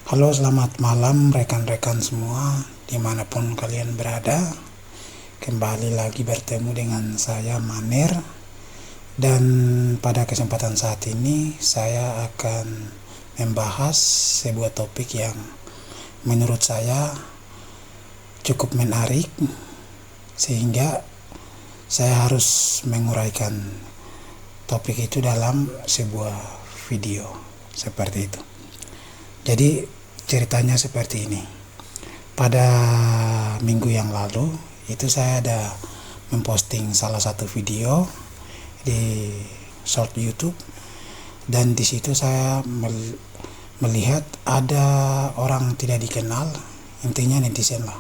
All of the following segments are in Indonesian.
Halo, selamat malam rekan-rekan semua dimanapun kalian berada. Kembali lagi bertemu dengan saya Manir. Dan pada kesempatan saat ini saya akan membahas sebuah topik yang menurut saya cukup menarik, sehingga saya harus menguraikan topik itu dalam sebuah video seperti itu. Jadi ceritanya seperti ini. Pada minggu yang lalu itu saya ada memposting salah satu video di short YouTube, dan di situ saya melihat ada orang tidak dikenal, intinya netizen lah.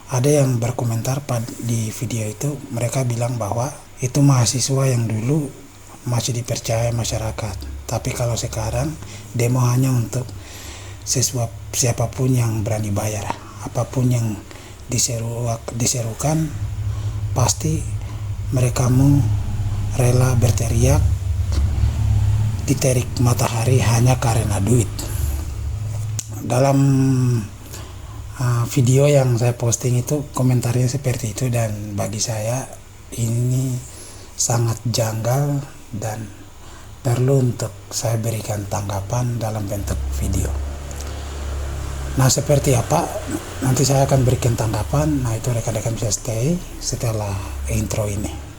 Ada yang berkomentar di video itu, mereka bilang bahwa itu mahasiswa yang dulu masih dipercaya masyarakat, tapi kalau sekarang demo hanya untuk siapapun yang berani bayar. Apapun yang diserukan, pasti mereka mau rela berteriak di terik matahari hanya karena duit. Dalam video yang saya posting itu komentarnya seperti itu, dan bagi saya ini sangat janggal dan perlu untuk saya berikan tanggapan dalam bentuk video. Nah, seperti apa? Nanti saya akan berikan tanggapan. Nah, itu rekan-rekan bisa stay setelah intro ini.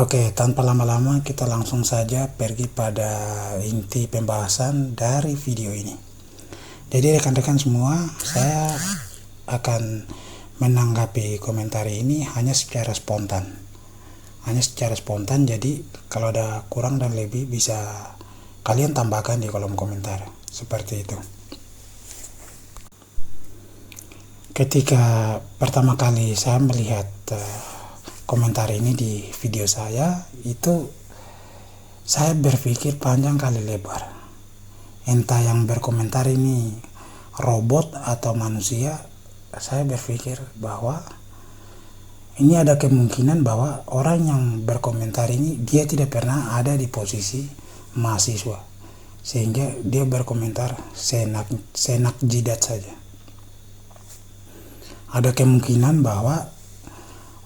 Oke, tanpa lama-lama kita langsung saja pergi pada inti pembahasan dari video ini. Jadi rekan-rekan semua, saya akan menanggapi komentar ini hanya secara spontan. Jadi kalau ada kurang dan lebih bisa kalian tambahkan di kolom komentar. Seperti itu. Ketika pertama kali saya melihat komentar ini di video saya, itu saya berpikir panjang kali lebar. Entah yang berkomentar ini robot atau manusia, saya berpikir bahwa ini ada kemungkinan bahwa orang yang berkomentar ini dia tidak pernah ada di posisi mahasiswa, sehingga dia berkomentar seenak jidat saja. Ada kemungkinan bahwa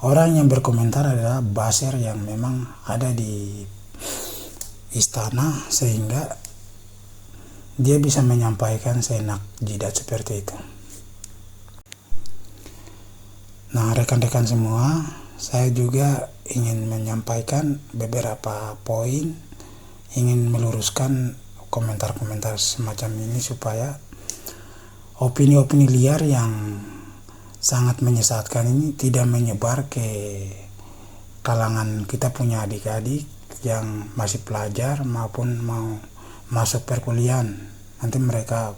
orang yang berkomentar adalah buzzer yang memang ada di istana, sehingga dia bisa menyampaikan seenak jidat seperti itu. Nah, rekan-rekan semua, saya juga ingin menyampaikan beberapa poin, ingin meluruskan komentar-komentar semacam ini supaya opini-opini liar yang sangat menyesatkan ini tidak menyebar ke kalangan kita punya adik-adik yang masih pelajar maupun mau masuk perkuliahan. Nanti mereka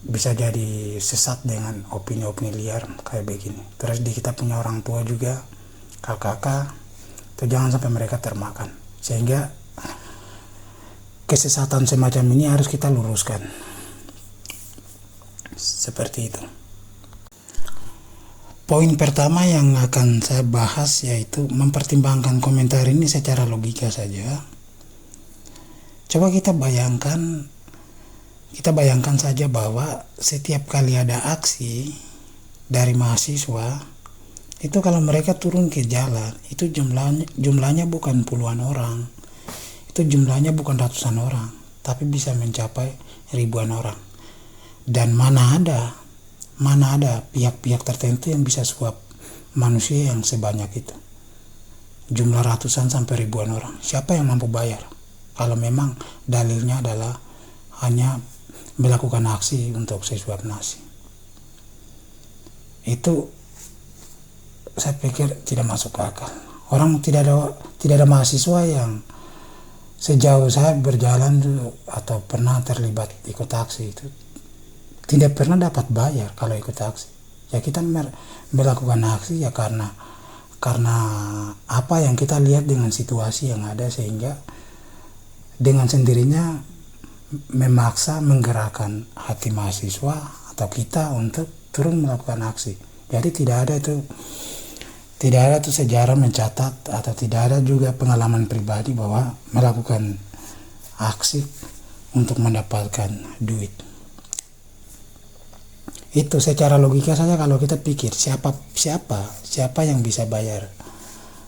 bisa jadi sesat dengan opini-opini liar kayak begini. Terus kita punya orang tua juga, kakak-kakak, itu jangan sampai mereka termakan. Sehingga kesesatan semacam ini harus kita luruskan. Seperti itu. Poin pertama yang akan saya bahas yaitu mempertimbangkan komentar ini secara logika saja. Coba kita bayangkan saja bahwa setiap kali ada aksi dari mahasiswa, itu kalau mereka turun ke jalan, itu jumlahnya bukan puluhan orang, itu jumlahnya bukan ratusan orang, tapi bisa mencapai ribuan orang. Dan mana ada pihak-pihak tertentu yang bisa suap manusia yang sebanyak itu, jumlah ratusan sampai ribuan orang. Siapa yang mampu bayar kalau memang dalilnya adalah hanya melakukan aksi untuk sesuap nasi? Itu saya pikir tidak masuk akal. Orang tidak ada mahasiswa yang sejauh saya berjalan atau pernah terlibat ikut aksi itu tidak pernah dapat bayar kalau ikut aksi. Ya kita melakukan aksi ya karena apa yang kita lihat dengan situasi yang ada, sehingga dengan sendirinya memaksa menggerakkan hati mahasiswa atau kita untuk turun melakukan aksi. Jadi tidak ada tuh sejarah mencatat atau tidak ada juga pengalaman pribadi bahwa melakukan aksi untuk mendapatkan duit. Itu secara logika saja kalau kita pikir siapa yang bisa bayar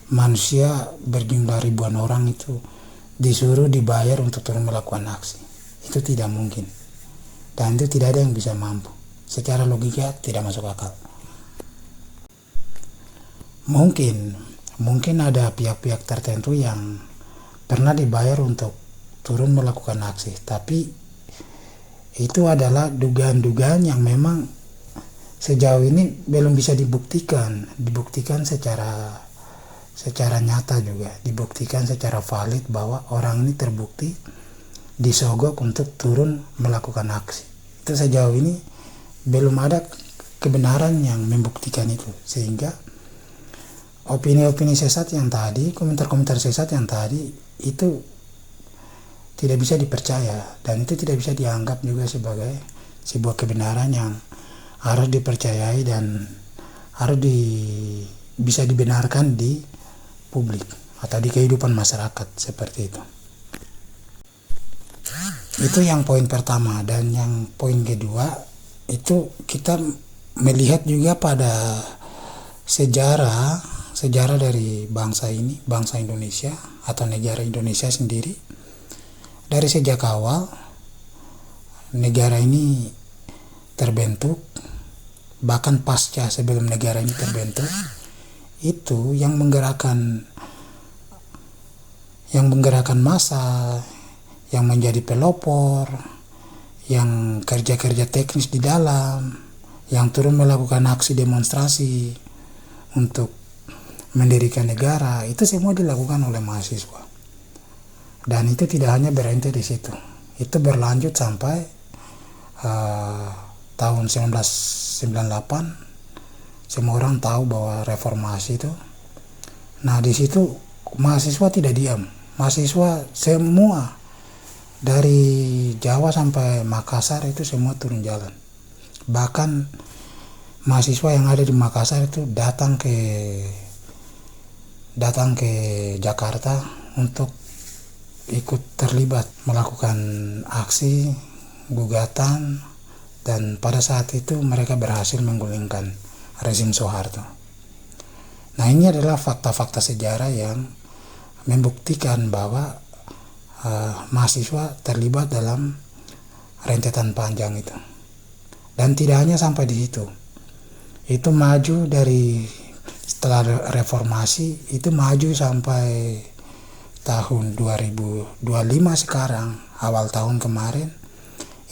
manusia berjumlah ribuan orang itu disuruh dibayar untuk turun melakukan aksi. Itu tidak mungkin, dan itu tidak ada yang bisa mampu. Secara logika tidak masuk akal. Mungkin ada pihak-pihak tertentu yang pernah dibayar untuk turun melakukan aksi, tapi itu adalah dugaan-dugaan yang memang sejauh ini belum bisa dibuktikan secara nyata, juga dibuktikan secara valid bahwa orang ini terbukti disogok untuk turun melakukan aksi. Itu sejauh ini belum ada kebenaran yang membuktikan itu, sehingga opini-opini sesat yang tadi, komentar-komentar sesat yang tadi itu tidak bisa dipercaya, dan itu tidak bisa dianggap juga sebagai sebuah kebenaran yang harus dipercayai dan harus bisa dibenarkan di publik atau di kehidupan masyarakat seperti itu. Itu yang poin pertama. Dan yang poin kedua itu kita melihat juga pada sejarah dari bangsa ini, bangsa Indonesia atau negara Indonesia sendiri. Dari sejak awal negara ini terbentuk, bahkan pasca sebelum negara ini terbentuk, itu yang menggerakkan massa, yang menjadi pelopor, yang kerja-kerja teknis di dalam, yang turun melakukan aksi demonstrasi untuk mendirikan negara, itu semua dilakukan oleh mahasiswa. Dan itu tidak hanya berhenti di situ, itu berlanjut sampai tahun 1998. Semua orang tahu bahwa reformasi itu. Nah, di situ mahasiswa tidak diam. Mahasiswa semua dari Jawa sampai Makassar itu semua turun jalan. Bahkan mahasiswa yang ada di Makassar itu datang ke Jakarta untuk ikut terlibat melakukan aksi gugatan, dan pada saat itu mereka berhasil menggulingkan rezim Soeharto. Nah, ini adalah fakta-fakta sejarah yang membuktikan bahwa mahasiswa terlibat dalam rentetan panjang itu. Dan tidak hanya sampai di situ. Itu maju dari setelah reformasi, itu maju sampai tahun 2025 sekarang, awal tahun kemarin,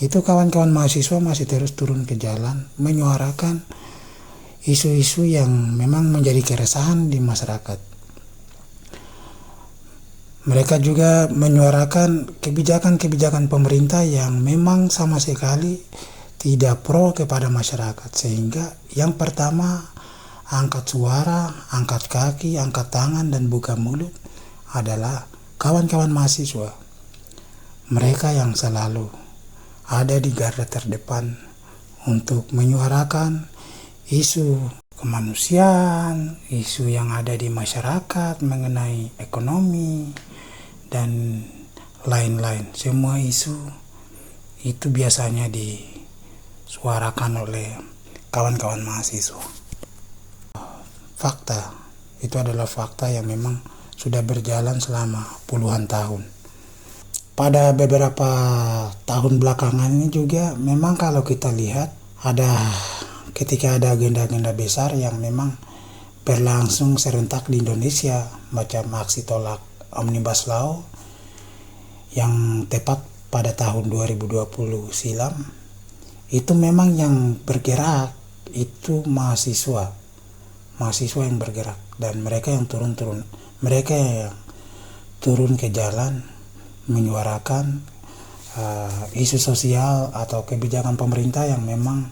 itu kawan-kawan mahasiswa masih terus turun ke jalan menyuarakan isu-isu yang memang menjadi keresahan di masyarakat. Mereka juga menyuarakan kebijakan-kebijakan pemerintah yang memang sama sekali tidak pro kepada masyarakat, sehingga yang pertama angkat suara, angkat kaki, angkat tangan, dan buka mulut adalah kawan-kawan mahasiswa. Mereka yang selalu ada di garda terdepan untuk menyuarakan isu kemanusiaan, isu yang ada di masyarakat mengenai ekonomi, dan lain-lain. Semua isu itu biasanya disuarakan oleh kawan-kawan mahasiswa. Fakta, itu adalah fakta yang memang sudah berjalan selama puluhan tahun. Pada beberapa tahun belakangan ini juga memang kalau kita lihat ketika ada agenda-agenda besar yang memang berlangsung serentak di Indonesia, macam aksi tolak Omnibus Law yang tepat pada tahun 2020 silam, itu memang yang bergerak itu mahasiswa yang bergerak, dan mereka yang turun ke jalan menyuarakan isu sosial atau kebijakan pemerintah yang memang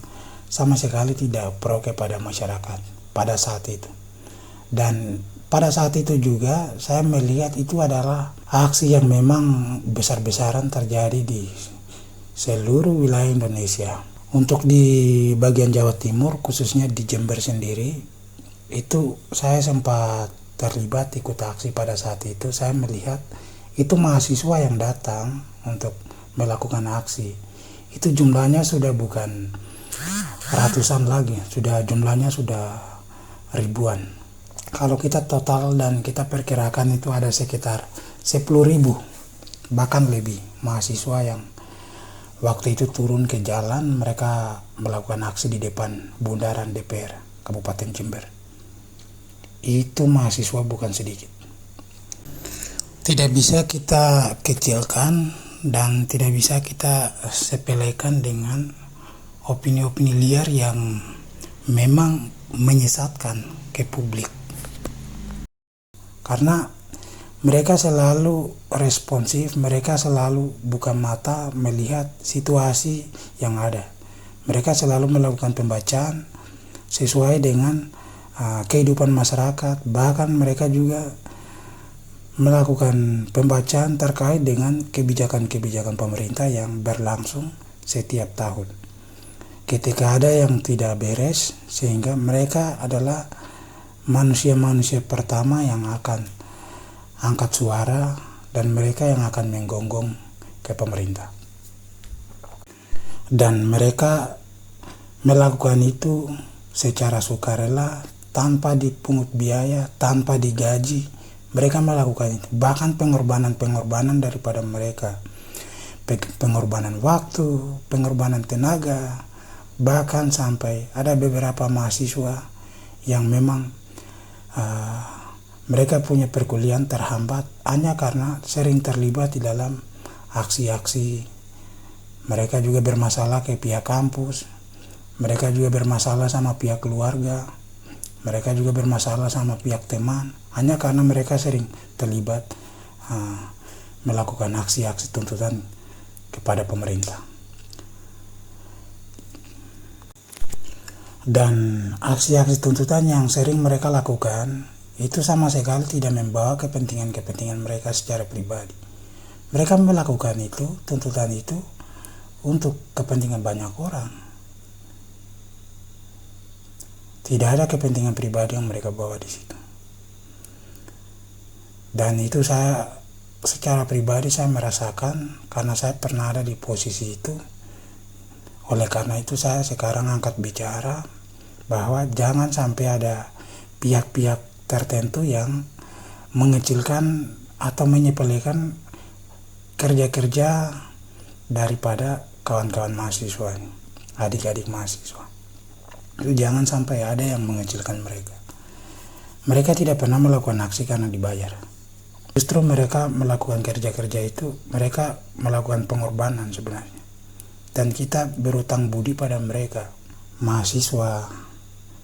sama sekali tidak pro kepada masyarakat pada saat itu. Dan pada saat itu juga saya melihat itu adalah aksi yang memang besar-besaran terjadi di seluruh wilayah Indonesia. Untuk di bagian Jawa Timur, khususnya di Jember sendiri, itu saya sempat terlibat ikut aksi pada saat itu. Saya melihat itu mahasiswa yang datang untuk melakukan aksi. Itu jumlahnya sudah bukan ratusan lagi, jumlahnya sudah ribuan. Kalau kita total dan kita perkirakan itu ada sekitar 10.000 bahkan lebih mahasiswa yang waktu itu turun ke jalan. Mereka melakukan aksi di depan bundaran DPR Kabupaten Jember. Itu mahasiswa bukan sedikit. Tidak bisa kita kecilkan dan tidak bisa kita sepelekan dengan opini-opini liar yang memang menyesatkan ke publik. Karena mereka selalu responsif, mereka selalu buka mata melihat situasi yang ada. Mereka selalu melakukan pembacaan sesuai dengan kehidupan masyarakat. Bahkan mereka juga melakukan pembacaan terkait dengan kebijakan-kebijakan pemerintah yang berlangsung setiap tahun. Ketika ada yang tidak beres, sehingga mereka adalah manusia-manusia pertama yang akan angkat suara dan mereka yang akan menggonggong ke pemerintah. Dan mereka melakukan itu secara sukarela, tanpa dipungut biaya, tanpa digaji. Mereka melakukan itu. Bahkan pengorbanan daripada mereka, pengorbanan waktu, pengorbanan tenaga, bahkan sampai ada beberapa mahasiswa yang memang mereka punya perkuliahan terhambat hanya karena sering terlibat di dalam aksi-aksi. Mereka juga bermasalah ke pihak kampus, mereka juga bermasalah sama pihak keluarga, mereka juga bermasalah sama pihak teman, hanya karena mereka sering terlibat melakukan aksi-aksi tuntutan kepada pemerintah. Dan aksi-aksi tuntutan yang sering mereka lakukan itu sama sekali tidak membawa kepentingan mereka secara pribadi. Mereka melakukan itu, tuntutan itu untuk kepentingan banyak orang. Tidak ada kepentingan pribadi yang mereka bawa di situ. Dan itu saya secara pribadi saya merasakan karena saya pernah ada di posisi itu. Oleh karena itu saya sekarang angkat bicara bahwa jangan sampai ada pihak-pihak tertentu yang mengecilkan atau menyepelekan kerja-kerja daripada kawan-kawan mahasiswa ini, adik-adik mahasiswa. Itu jangan sampai ada yang mengecilkan mereka. Mereka tidak pernah melakukan aksi karena dibayar. Justru mereka melakukan kerja-kerja itu, mereka melakukan pengorbanan sebenarnya. Dan kita berutang budi pada mereka, mahasiswa,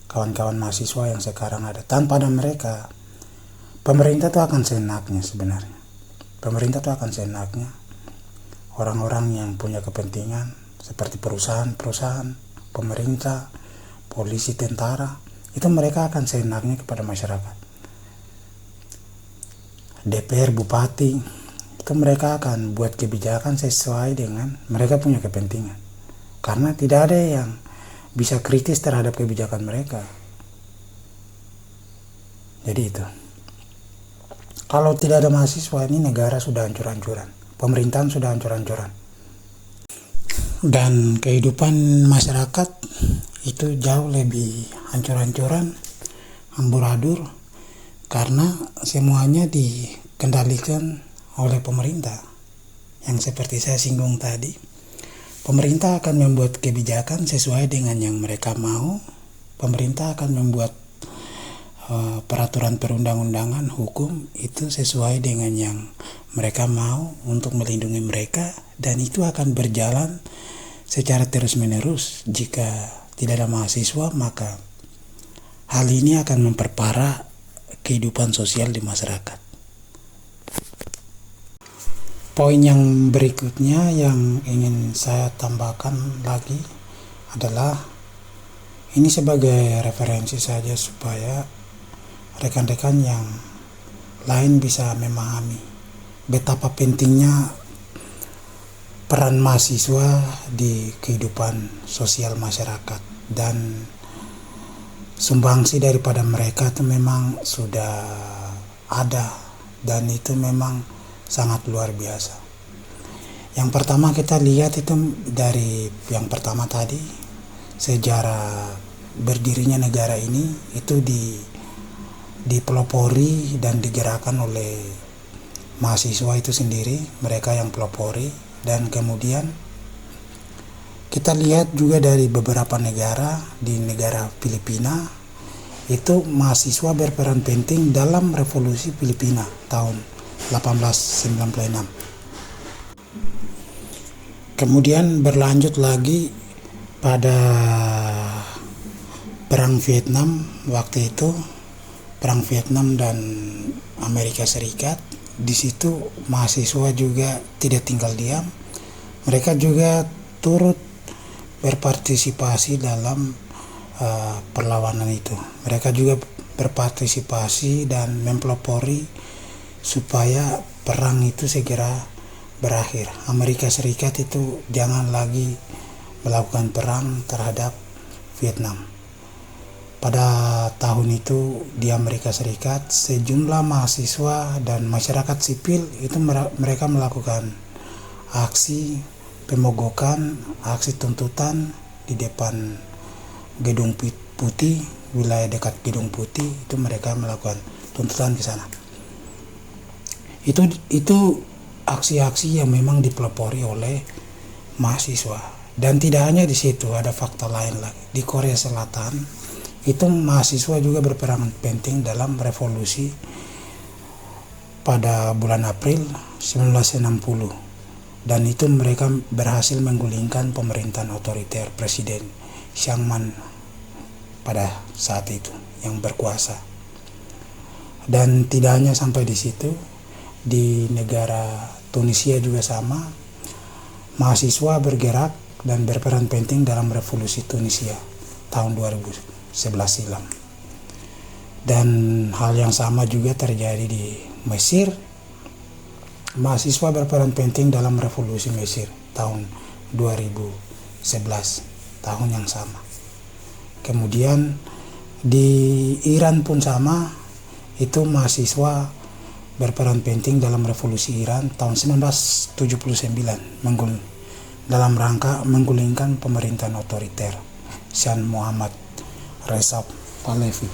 kawan-kawan mahasiswa yang sekarang ada. Tanpa ada mereka, pemerintah itu akan seenaknya sebenarnya. Pemerintah itu akan seenaknya. Orang-orang yang punya kepentingan seperti perusahaan-perusahaan, pemerintah, polisi, tentara, itu mereka akan seenaknya kepada masyarakat. DPR, bupati, itu mereka akan buat kebijakan sesuai dengan mereka punya kepentingan. Karena tidak ada yang bisa kritis terhadap kebijakan mereka. Jadi itu. Kalau tidak ada mahasiswa, ini negara sudah hancur-hancuran. Pemerintahan sudah hancur-hancuran. Dan kehidupan masyarakat itu jauh lebih hancur-hancuran, amburadul, karena semuanya dikendalikan oleh pemerintah. Yang seperti saya singgung tadi, pemerintah akan membuat kebijakan sesuai dengan yang mereka mau. Pemerintah akan membuat peraturan perundang-undangan, hukum itu sesuai dengan yang mereka mau untuk melindungi mereka, dan itu akan berjalan secara terus-menerus. Jika tidak ada mahasiswa, maka hal ini akan memperparah kehidupan sosial di masyarakat. Poin yang berikutnya yang ingin saya tambahkan lagi adalah Ini sebagai referensi saja supaya rekan-rekan yang lain bisa memahami betapa pentingnya peran mahasiswa di kehidupan sosial masyarakat, dan sumbangsi daripada mereka itu memang sudah ada dan itu memang sangat luar biasa. Yang pertama kita lihat itu dari yang pertama tadi, sejarah berdirinya negara ini itu dipelopori dan digerakkan oleh mahasiswa itu sendiri, mereka yang pelopori. Dan kemudian kita lihat juga dari beberapa negara, di negara Filipina itu mahasiswa berperan penting dalam revolusi Filipina tahun 1896. Kemudian berlanjut lagi pada Perang Vietnam waktu itu, Perang Vietnam dan Amerika Serikat. Di situ mahasiswa juga tidak tinggal diam, mereka juga turut berpartisipasi dalam perlawanan itu. Mereka juga berpartisipasi dan mempelopori supaya perang itu segera berakhir. Amerika Serikat itu jangan lagi melakukan perang terhadap Vietnam. Pada tahun itu di Amerika Serikat, sejumlah mahasiswa dan masyarakat sipil itu mereka melakukan aksi pemogokan, aksi tuntutan di depan Gedung Putih, wilayah dekat Gedung Putih, itu mereka melakukan tuntutan ke sana. Itu aksi-aksi yang memang dipelopori oleh mahasiswa. Dan tidak hanya di situ, ada fakta lain lagi. Di Korea Selatan itu mahasiswa juga berperan penting dalam revolusi pada bulan April 1960, dan itu mereka berhasil menggulingkan pemerintahan otoriter Presiden Chiang Man pada saat itu yang berkuasa. Dan tidak hanya sampai di situ, di negara Tunisia juga sama, mahasiswa bergerak dan berperan penting dalam revolusi Tunisia tahun 2011 silam. Dan hal yang sama juga terjadi di Mesir. Mahasiswa berperan penting dalam revolusi Mesir tahun 2011, tahun yang sama. Kemudian di Iran pun sama, itu mahasiswa berperan penting dalam revolusi Iran tahun 1979 dalam rangka menggulingkan pemerintahan otoriter Shah Muhammad Reza Pahlavi.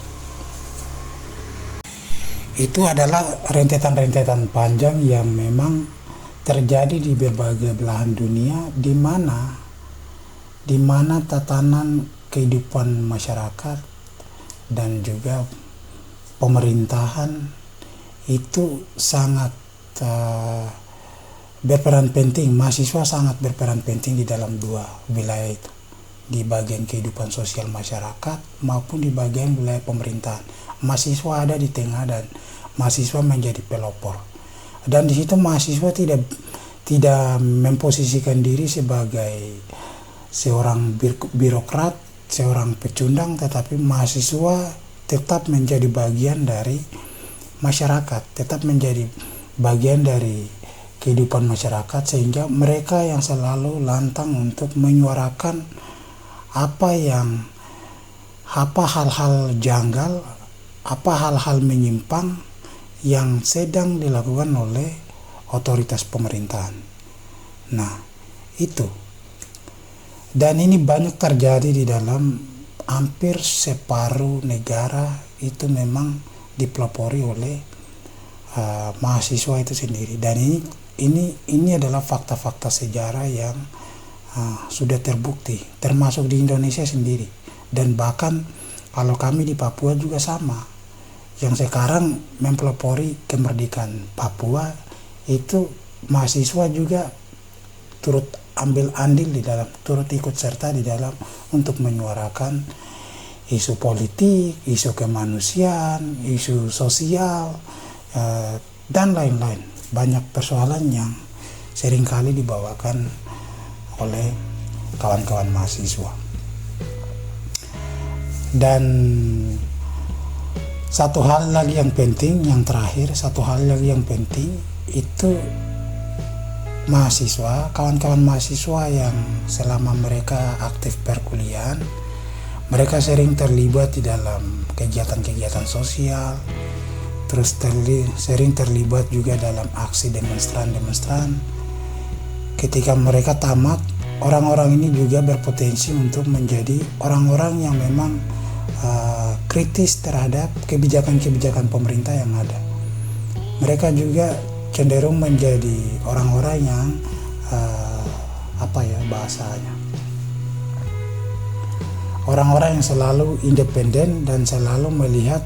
Itu adalah rentetan-rentetan panjang yang memang terjadi di berbagai belahan dunia, di mana tatanan kehidupan masyarakat dan juga pemerintahan itu sangat berperan penting. Mahasiswa sangat berperan penting di dalam dua wilayah itu, di bagian kehidupan sosial masyarakat maupun di bagian wilayah pemerintahan. Mahasiswa ada di tengah dan mahasiswa menjadi pelopor. Dan di situ mahasiswa tidak memposisikan diri sebagai seorang birokrat, seorang pecundang, tetapi mahasiswa tetap menjadi bagian dari masyarakat, tetap menjadi bagian dari kehidupan masyarakat, sehingga mereka yang selalu lantang untuk menyuarakan apa hal-hal janggal, apa hal-hal menyimpang yang sedang dilakukan oleh otoritas pemerintahan. Nah, itu. Dan ini banyak terjadi di dalam hampir separuh negara, itu memang dipelopori oleh mahasiswa itu sendiri. Dan ini adalah fakta-fakta sejarah yang sudah terbukti, termasuk di Indonesia sendiri. Dan bahkan kalau kami di Papua juga sama, yang sekarang mempelopori kemerdekaan Papua, itu mahasiswa juga turut ambil andil di dalam, turut ikut serta di dalam untuk menyuarakan isu politik, isu kemanusiaan, isu sosial, dan lain-lain. Banyak persoalan yang seringkali dibawakan oleh kawan-kawan mahasiswa. Dan satu hal lagi yang penting, yang terakhir, satu hal lagi yang penting itu mahasiswa, kawan-kawan mahasiswa yang selama mereka aktif perkuliahan, mereka sering terlibat di dalam kegiatan-kegiatan sosial, terus sering terlibat juga dalam aksi demonstran-demonstran. Ketika mereka tamat, orang-orang ini juga berpotensi untuk menjadi orang-orang yang memang kritis terhadap kebijakan-kebijakan pemerintah yang ada. Mereka juga cenderung menjadi orang-orang yang orang-orang yang selalu independen dan selalu melihat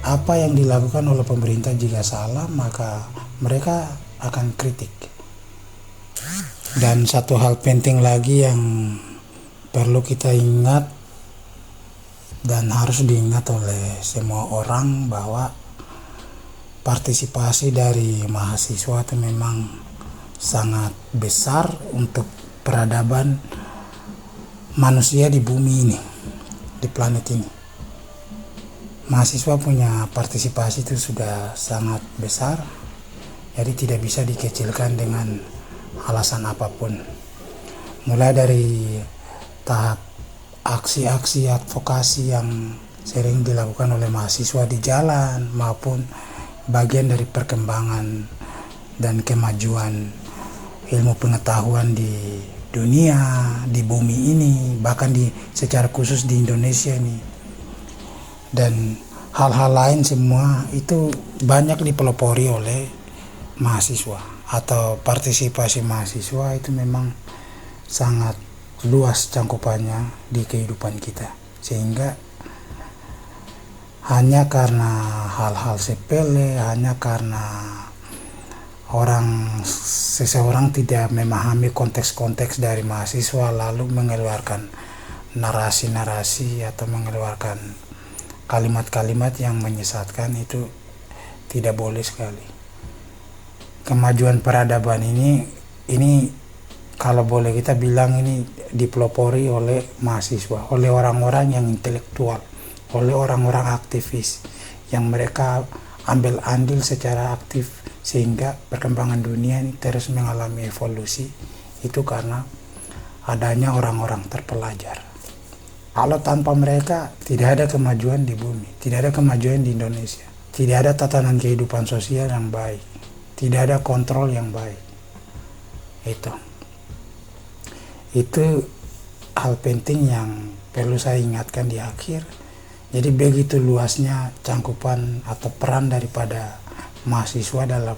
apa yang dilakukan oleh pemerintah. Jika salah, maka mereka akan kritik. Dan satu hal penting lagi yang perlu kita ingat dan harus diingat oleh semua orang, bahwa partisipasi dari mahasiswa itu memang sangat besar untuk peradaban manusia di bumi ini, di planet ini. Mahasiswa punya partisipasi itu sudah sangat besar, jadi tidak bisa dikecilkan dengan alasan apapun. Mulai dari tahap aksi-aksi advokasi yang sering dilakukan oleh mahasiswa di jalan, maupun bagian dari perkembangan dan kemajuan ilmu pengetahuan di dunia, di bumi ini, bahkan secara khusus di Indonesia ini. Dan hal-hal lain semua itu banyak dipelopori oleh mahasiswa, atau partisipasi mahasiswa itu memang sangat luas cangkupannya di kehidupan kita, sehingga hanya karena hal-hal sepele, hanya karena seseorang tidak memahami konteks-konteks dari mahasiswa, lalu mengeluarkan narasi-narasi atau mengeluarkan kalimat-kalimat yang menyesatkan, itu tidak boleh sekali. Kemajuan peradaban ini kalau boleh kita bilang ini dipelopori oleh mahasiswa, oleh orang-orang yang intelektual, oleh orang-orang aktivis yang mereka ambil andil secara aktif, sehingga perkembangan dunia ini terus mengalami evolusi. Itu karena adanya orang-orang terpelajar. Kalau tanpa mereka tidak ada kemajuan di bumi, tidak ada kemajuan di Indonesia, tidak ada tatanan kehidupan sosial yang baik, tidak ada kontrol yang baik. Itu hal penting yang perlu saya ingatkan di akhir. Jadi begitu luasnya cangkupan atau peran daripada mahasiswa dalam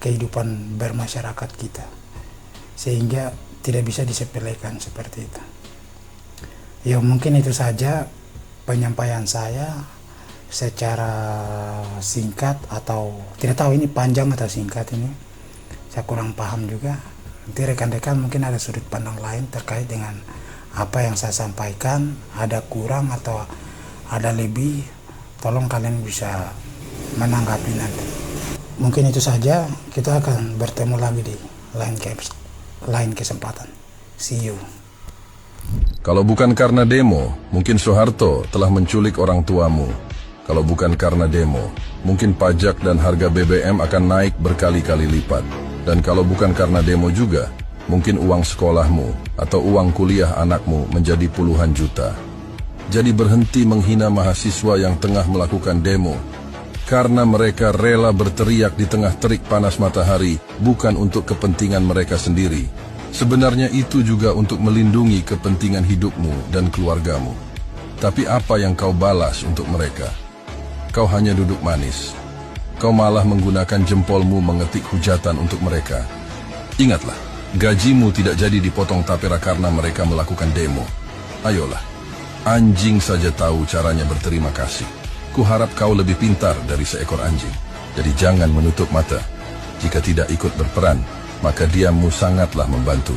kehidupan bermasyarakat kita, sehingga tidak bisa disepelekan seperti itu. Ya mungkin itu saja penyampaian saya secara singkat, atau tidak tahu ini panjang atau singkat, ini saya kurang paham juga. Nanti rekan-rekan mungkin ada sudut pandang lain terkait dengan apa yang saya sampaikan, ada kurang atau ada lebih, tolong kalian bisa menanggapi nanti. Mungkin itu saja, kita akan bertemu lagi di lain kesempatan. See you. Kalau bukan karena demo, mungkin Soeharto telah menculik orang tuamu. Kalau bukan karena demo, mungkin pajak dan harga BBM akan naik berkali-kali lipat. Dan kalau bukan karena demo juga, mungkin uang sekolahmu atau uang kuliah anakmu menjadi puluhan juta. Jadi berhenti menghina mahasiswa yang tengah melakukan demo, karena mereka rela berteriak di tengah terik panas matahari, bukan untuk kepentingan mereka sendiri. Sebenarnya itu juga untuk melindungi kepentingan hidupmu dan keluargamu. Tapi apa yang kau balas untuk mereka? Kau hanya duduk manis. Kau malah menggunakan jempolmu mengetik hujatan untuk mereka. Ingatlah, gajimu tidak jadi dipotong tapera karena mereka melakukan demo. Ayolah, anjing saja tahu caranya berterima kasih. Kuharap kau lebih pintar dari seekor anjing. Jadi jangan menutup mata. Jika tidak ikut berperan, maka diammu sangatlah membantu.